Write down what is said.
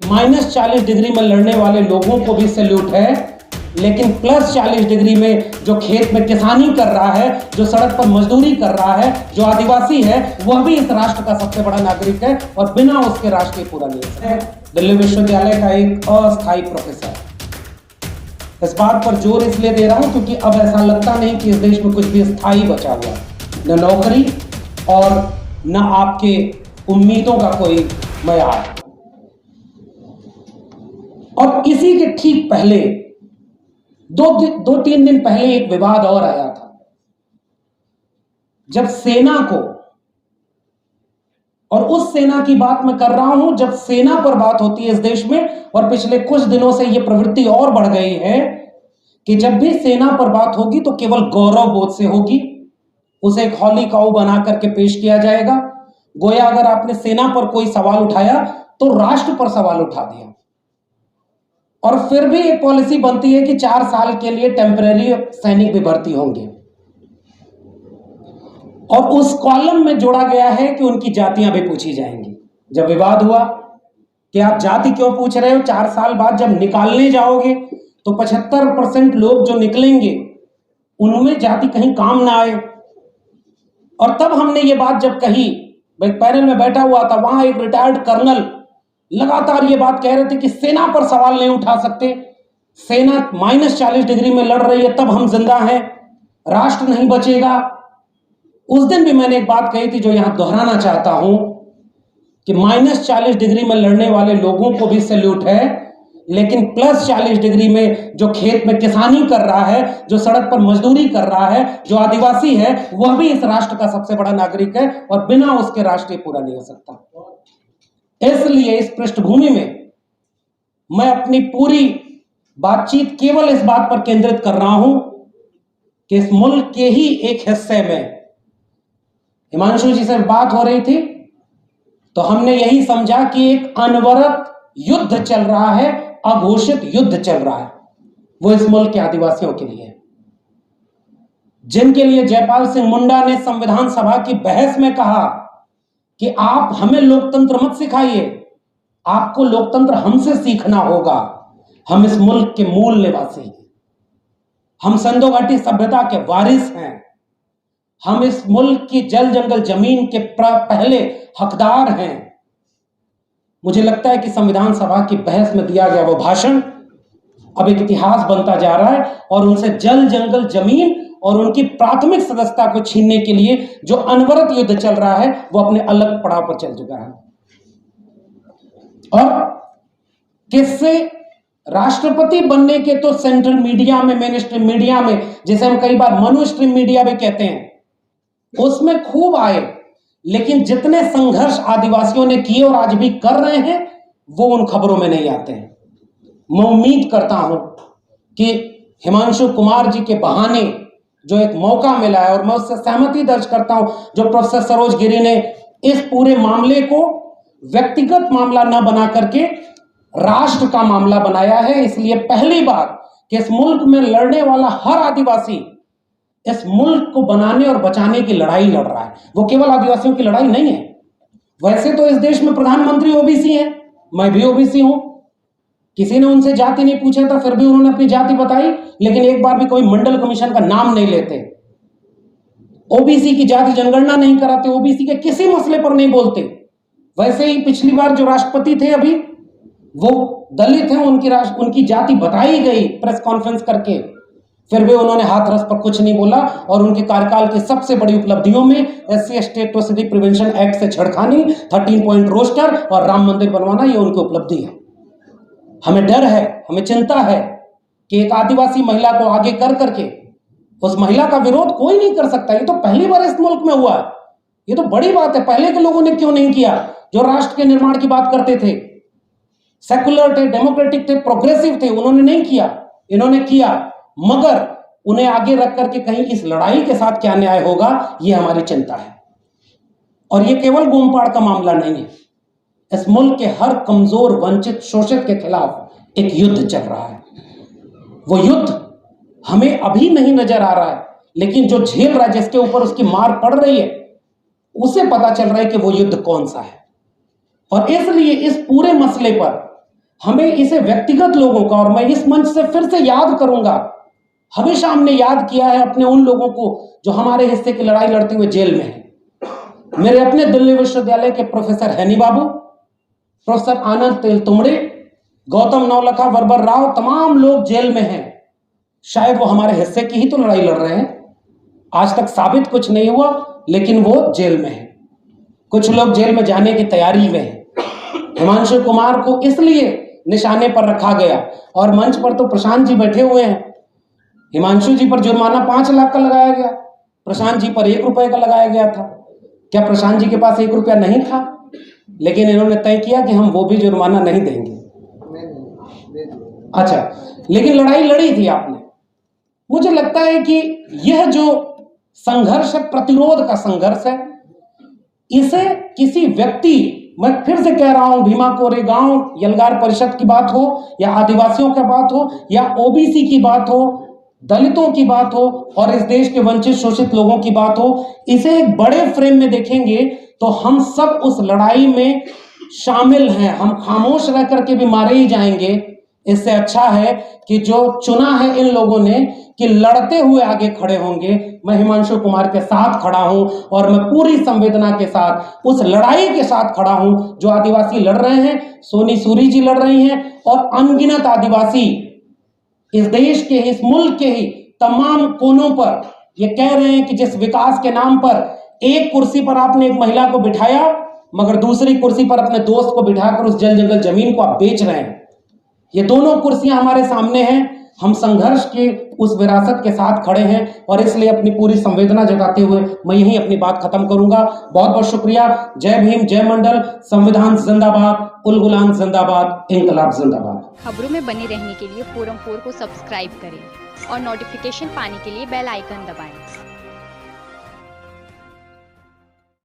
-40 degree में लड़ने वाले लोगों को भी सैल्यूट है, लेकिन +40 डिग्री में जो खेत में किसानी कर रहा है, जो सड़क पर मजदूरी कर रहा है, जो आदिवासी है, वह भी इस राष्ट्र का सबसे बड़ा नागरिक है और बिना उसके राष्ट्र के पूरा नहीं हो सकता। दिल्ली विश्वविद्यालय का एक अस्थायी प्रोफेसर, इस बात पर जोर इसलिए दे रहा हूं क्योंकि अब ऐसा लगता नहीं कि इस देश में कुछ भी स्थायी बचा हुआ है, न नौकरी और न आपके उम्मीदों का कोई मयार। और इसी के ठीक पहले दो तीन दिन पहले एक विवाद और आया था, जब सेना को, और उस सेना की बात मैं कर रहा हूं जब सेना पर बात होती है इस देश में, और पिछले कुछ दिनों से यह प्रवृत्ति और बढ़ गई है कि जब भी सेना पर बात होगी तो केवल गौरव बोध से होगी, उसे एक हॉली काऊ बना करके पेश किया जाएगा, गोया अगर आपने सेना पर कोई सवाल उठाया तो राष्ट्र पर सवाल उठा दिया। और फिर भी एक पॉलिसी बनती है कि 4 साल के लिए टेम्परेरी सैनिक भी भर्ती होंगे, और उस कॉलम में जोड़ा गया है कि उनकी जातियां भी पूछी जाएंगी। जब विवाद हुआ कि आप जाति क्यों पूछ रहे हो, 4 साल बाद जब निकालने जाओगे तो 75% लोग जो निकलेंगे उनमें जाति कहीं काम ना आए। और तब हमने ये बात जब कही, पैनल में बैठा हुआ था, वहां एक रिटायर्ड कर्नल लगातार ये बात कह रहे थे कि सेना पर सवाल नहीं उठा सकते, सेना -40 डिग्री में लड़ रही है, तब हम जिंदा हैं, राष्ट्र नहीं बचेगा। उस दिन भी मैंने एक बात कही थी जो यहां दोहराना चाहता हूं कि -40 डिग्री में लड़ने वाले लोगों को भी सैल्यूट है, लेकिन +40 डिग्री में जो खेत में किसानी कर रहा है, जो सड़क पर मजदूरी कर रहा है, जो आदिवासी है, वह भी इस राष्ट्र का सबसे बड़ा नागरिक है और बिना उसके राष्ट्र पूरा नहीं हो सकता। इसलिए इस पृष्ठभूमि में मैं अपनी पूरी बातचीत केवल इस बात पर केंद्रित कर रहा हूं कि इस मुल्क के ही एक हिस्से में, हिमांशु जी से बात हो रही थी तो हमने यही समझा कि एक अनवरत युद्ध चल रहा है, अघोषित युद्ध चल रहा है, वो इस मुल्क के आदिवासियों के लिए, जिनके लिए जयपाल सिंह मुंडा ने संविधान सभा की बहस में कहा कि आप हमें लोकतंत्र मत सिखाइए, आपको लोकतंत्र हमसे सीखना होगा, हम इस मुल्क के मूल निवासी हैं, हम सिंधु घाटी सभ्यता के वारिस हैं, हम इस मुल्क की जल जंगल जमीन के पहले हकदार हैं। मुझे लगता है कि संविधान सभा की बहस में दिया गया वो भाषण अब एक इतिहास बनता जा रहा है और उनसे जल जंगल जमीन और उनकी प्राथमिक सदस्यता को छीनने के लिए जो अनवरत युद्ध चल रहा है वो अपने अलग पड़ाव पर चल चुका है। और किससे राष्ट्रपति बनने के तो सेंट्रल मीडिया में, मेन स्ट्रीम मीडिया में, जिसे हम कई बार मनु स्ट्रीम मीडिया भी कहते हैं, उसमें खूब आए, लेकिन जितने संघर्ष आदिवासियों ने किए और आज भी कर रहे हैं वो उन खबरों में नहीं आते हैं। मैं उम्मीद करता हूं कि हिमांशु कुमार जी के बहाने जो एक मौका मिला है, और मैं उससे सहमति दर्ज करता हूं जो प्रोफेसर सरोज गिरी ने इस पूरे मामले को व्यक्तिगत मामला न बना करके राष्ट्र का मामला बनाया है। इसलिए पहली बार कि इस मुल्क में लड़ने वाला हर आदिवासी इस मुल्क को बनाने और बचाने की लड़ाई लड़ रहा है, वो केवल आदिवासियों की लड़ाई नहीं है। वैसे तो इस देश में प्रधानमंत्री ओबीसी हैं, मैं भी ओबीसी हूं, किसी ने उनसे जाति नहीं पूछा था, फिर भी उन्होंने अपनी जाति बताई, लेकिन एक बार भी कोई मंडल कमीशन का नाम नहीं लेते, ओबीसी की जाति जनगणना नहीं कराते, ओबीसी के किसी मसले पर नहीं बोलते। वैसे ही पिछली बार जो राष्ट्रपति थे अभी, वो दलित हैं, उनकी जाति बताई गई प्रेस कॉन्फ्रेंस करके, फिर भी उन्होंने हाथरस पर कुछ नहीं बोला। और उनके कार्यकाल की सबसे बड़ी उपलब्धियों में SC ST atrocity prevention act से छेड़खानी, 13 पॉइंट रोस्टर और राम मंदिर बनवाना, ये उनकी उपलब्धि है। हमें डर है, हमें चिंता है कि एक आदिवासी महिला को आगे कर करके उस महिला का विरोध कोई नहीं कर सकता। ये तो पहली बार इस मुल्क में हुआ है, ये तो बड़ी बात है। पहले के लोगों ने क्यों नहीं किया, जो राष्ट्र के निर्माण की बात करते थे, सेकुलर थे, डेमोक्रेटिक थे, प्रोग्रेसिव थे, उन्होंने नहीं किया, इन्होंने किया। मगर उन्हें आगे रख करके कहीं इस लड़ाई के साथ क्या न्याय होगा, ये हमारी चिंता है। और ये केवल गोमपाड़ का मामला नहीं है, इस मुल्क के हर कमजोर, वंचित, शोषित के खिलाफ एक युद्ध चल रहा है। वो युद्ध हमें अभी नहीं नजर आ रहा है, लेकिन जो झेल रहा है, जिसके ऊपर उसकी मार पड़ रही है, उसे पता चल रहा है कि वो युद्ध कौन सा है। और इसलिए इस पूरे मसले पर हमें इसे व्यक्तिगत लोगों का, और मैं इस मंच से फिर से याद करूंगा, हमेशा हमने याद किया है अपने उन लोगों को जो हमारे हिस्से की लड़ाई लड़ते हुए जेल में हैं। मेरे अपने दिल्ली विश्वविद्यालय के प्रोफेसर हैनी बाबू, प्रोफेसर आनंद तेलतुंबड़े, गौतम नवलखा, वरबर राव, तमाम लोग जेल में हैं। शायद वो हमारे हिस्से की ही तो लड़ाई लड़ रहे हैं। आज तक साबित कुछ नहीं हुआ, लेकिन वो जेल में है। कुछ लोग जेल में जाने की तैयारी में हैं। हिमांशु कुमार को इसलिए निशाने पर रखा गया, और मंच पर तो प्रशांत जी बैठे हुए हैं। हिमांशु जी पर जुर्माना 5 लाख का लगाया गया, प्रशांत जी पर 1 रुपए का लगाया गया था। क्या प्रशांत जी के पास 1 रुपया नहीं था? लेकिन इन्होंने तय किया कि हम वो भी जुर्माना नहीं देंगे। अच्छा, लेकिन लड़ाई लड़ी थी आपने। मुझे लगता है कि यह जो संघर्ष है, प्रतिरोध का संघर्ष है, इसे किसी व्यक्ति, मैं फिर से कह रहा हूं, भीमा कोरेगांव यलगार परिषद की बात हो, या आदिवासियों की बात हो, या ओबीसी की बात हो, दलितों की बात हो, और इस देश के वंचित शोषित लोगों की बात हो, इसे एक बड़े फ्रेम में देखेंगे तो हम सब उस लड़ाई में शामिल हैं। हम खामोश रह करके भी मारे ही जाएंगे। इससे अच्छा है कि जो चुना है इन लोगों ने कि लड़ते हुए आगे खड़े होंगे। मैं हिमांशु कुमार के साथ खड़ा हूं, और मैं पूरी संवेदना के साथ उस लड़ाई के साथ खड़ा हूं जो आदिवासी लड़ रहे हैं। सोनी सूरी जी लड़ रही हैं, और अनगिनत आदिवासी इस देश के, इस मुल्क के ही तमाम कोनों पर ये कह रहे हैं कि जिस विकास के नाम पर एक कुर्सी पर आपने एक महिला को बिठाया, मगर दूसरी कुर्सी पर अपने दोस्त को बिठाकर उस जल जंगल जमीन को आप बेच रहे हैं। ये दोनों कुर्सियां हमारे सामने हैं। हम संघर्ष के उस विरासत के साथ खड़े हैं, और इसलिए अपनी पूरी संवेदना जताते हुए मैं यही अपनी बात खत्म करूंगा। बहुत बहुत शुक्रिया। जय भीम, जय मंडल, संविधान जिंदाबाद, उल गुलाम जिंदाबाद, इंकलाब जिंदाबाद। खबरों में बने रहने के लिए फोरम 4 को सब्सक्राइब करें और नोटिफिकेशन पाने के लिए बेल आइकन दबाएं।